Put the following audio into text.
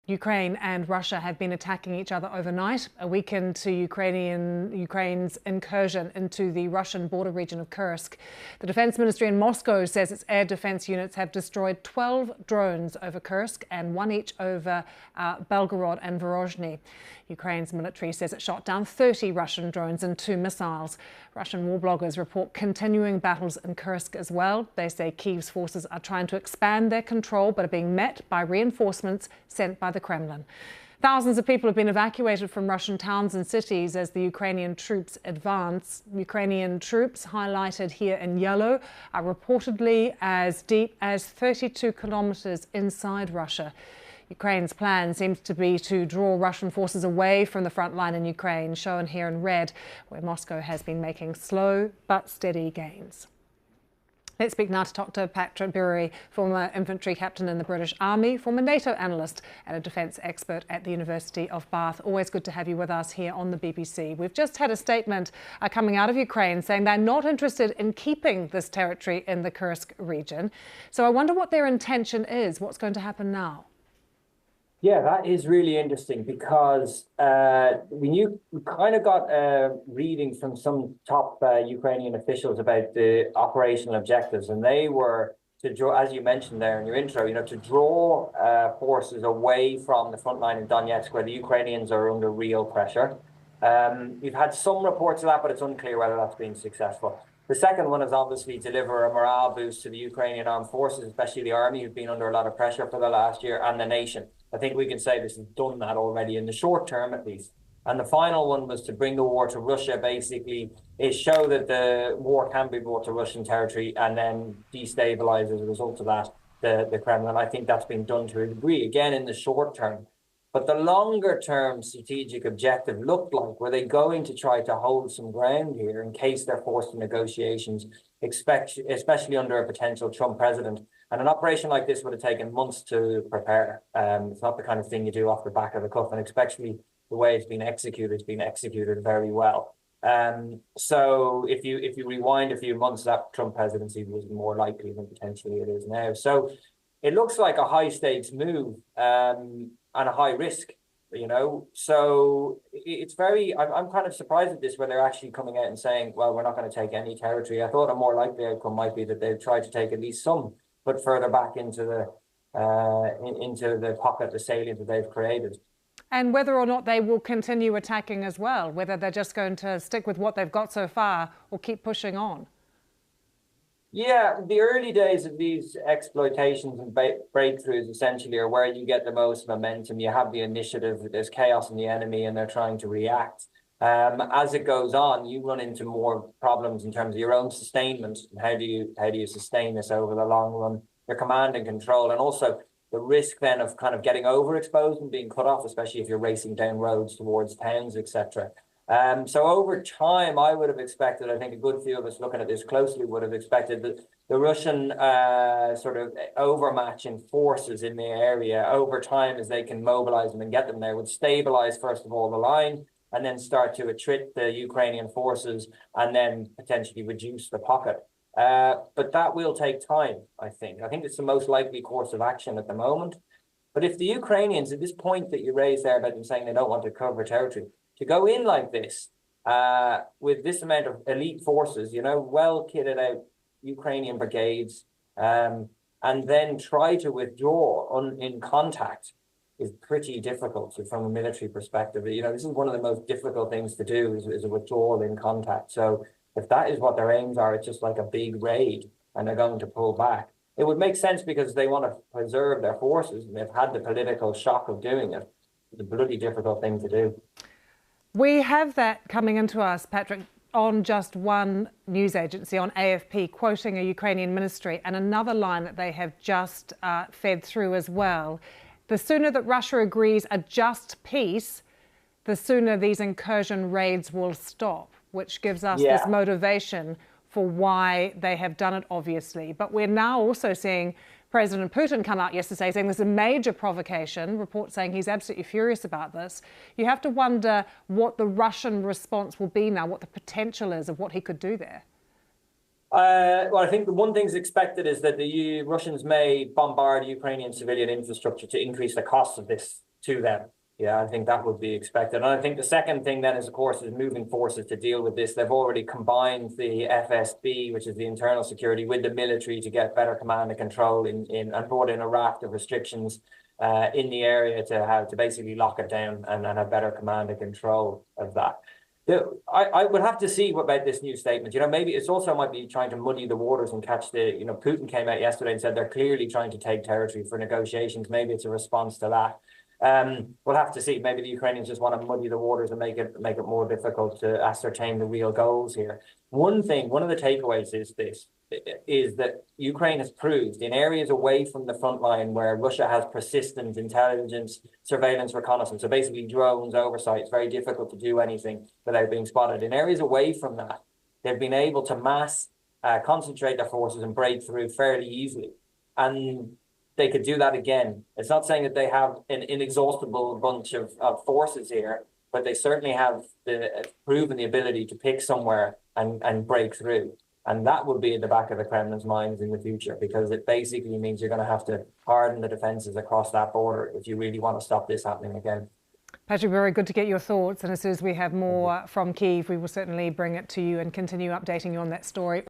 Ukraine and Russia have been attacking each other overnight, a week into Ukraine's incursion into the Russian border region of Kursk. The Defense Ministry in Moscow says its air defense units have destroyed 12 drones over Kursk and one each over Belgorod and Vorozhny. Ukraine's military says it shot down 30 Russian drones and 2 missiles. Russian war bloggers report continuing battles in Kursk as well. They say Kyiv's forces are trying to expand their control but are being met by reinforcements sent by the Kremlin. Thousands of people have been evacuated from Russian towns and cities as the Ukrainian troops advance. Ukrainian troops, highlighted here in yellow, are reportedly as deep as 32 kilometers inside Russia. Ukraine's plan seems to be to draw Russian forces away from the front line in Ukraine, shown here in red, where Moscow has been making slow but steady gains. Let's speak now to Dr. Patrick Bury, former infantry captain in the British Army, former NATO analyst and a defence expert at the University of Bath. Always good to have you with us here on the BBC. We've just had a statement coming out of Ukraine saying they're not interested in keeping this territory in the Kursk region. So I wonder what their intention is. What's going to happen now? Yeah, that is really interesting because we kind of got a reading from some top Ukrainian officials about the operational objectives, and they were to draw, as you mentioned there in your intro, to draw forces away from the front line in Donetsk, where the Ukrainians are under real pressure. We've had some reports of that, but it's unclear whether that's been successful. The second one is obviously deliver a morale boost to the Ukrainian armed forces, especially the army, who've been under a lot of pressure for the last year, and the nation. I think we can say this has done that already in the short term, at least. And the final one was to bring the war to Russia, basically, is show that the war can be brought to Russian territory and then destabilize as a result of that the Kremlin. I think that's been done to a degree, again, in the short term. But the longer term strategic objective looked like, were they going to try to hold some ground here in case they're forced to negotiations, especially under a potential Trump president? And an operation like this would have taken months to prepare. It's not the kind of thing you do off the back of the cuff, and especially the way it's been executed very well. So if you rewind a few months, that Trump presidency was more likely than potentially it is now. So it looks like a high stakes move and a high risk, So it's I'm kind of surprised at this, where they're actually coming out and saying, well, we're not going to take any territory. I thought a more likely outcome might be that they've tried to take at least some, but further back into the pocket, the salient that they've created. And whether or not they will continue attacking as well, whether they're just going to stick with what they've got so far or keep pushing on. Yeah, the early days of these exploitations and breakthroughs essentially are where you get the most momentum. You have the initiative, there's chaos in the enemy, and they're trying to react. As it goes on, you run into more problems in terms of your own sustainment. How do you sustain this over the long run? Your command and control, and also the risk then of kind of getting overexposed and being cut off, especially if you're racing down roads towards towns, etc. So over time, I would have expected, I think a good few of us looking at this closely would have expected that the Russian sort of overmatch in forces in the area over time, as they can mobilize them and get them there, would stabilize, first of all, the line, and then start to attrit the Ukrainian forces and then potentially reduce the pocket. But that will take time, I think. I think it's the most likely course of action at the moment. But if the Ukrainians, at this point that you raised there about them saying they don't want to cover territory, to go in like this, with this amount of elite forces, well kitted out Ukrainian brigades, and then try to withdraw in contact is pretty difficult from a military perspective. This is one of the most difficult things to do is a withdrawal in contact. So if that is what their aims are, it's just like a big raid and they're going to pull back. It would make sense because they want to preserve their forces and they've had the political shock of doing it. It's a bloody difficult thing to do. We have that coming into us, Patrick, on just one news agency, on AFP, quoting a Ukrainian ministry, and another line that they have just fed through as well. The sooner that Russia agrees a just peace, the sooner these incursion raids will stop, which gives us this motivation for why they have done it, obviously. But we're now also seeing President Putin come out yesterday saying there's a major provocation, reports saying he's absolutely furious about this. You have to wonder what the Russian response will be now, what the potential is of what he could do there. Well, I think the one thing's expected is that the Russians may bombard Ukrainian civilian infrastructure to increase the cost of this to them. Yeah, I think that would be expected. And I think the second thing then is, of course, is moving forces to deal with this. They've already combined the FSB, which is the internal security, with the military to get better command and control and brought in a raft of restrictions in the area to basically lock it down and have better command and control of that. I would have to see about this new statement. Maybe it's also might be trying to muddy the waters and catch Putin came out yesterday and said they're clearly trying to take territory for negotiations. Maybe it's a response to that. We'll have to see. Maybe the Ukrainians just want to muddy the waters and make it more difficult to ascertain the real goals here. One of the takeaways is that Ukraine has proved in areas away from the front line where Russia has persistent intelligence, surveillance, reconnaissance, so basically drones, oversight, it's very difficult to do anything without being spotted. In areas away from that, they've been able to concentrate their forces and break through fairly easily. And they could do that again. It's not saying that they have an inexhaustible bunch of forces here, but they certainly have proven the ability to pick somewhere and break through. And that will be at the back of the Kremlin's minds in the future, because it basically means you're going to have to harden the defences across that border if you really want to stop this happening again. Patrick, very good to get your thoughts. And as soon as we have more from Kyiv, we will certainly bring it to you and continue updating you on that story.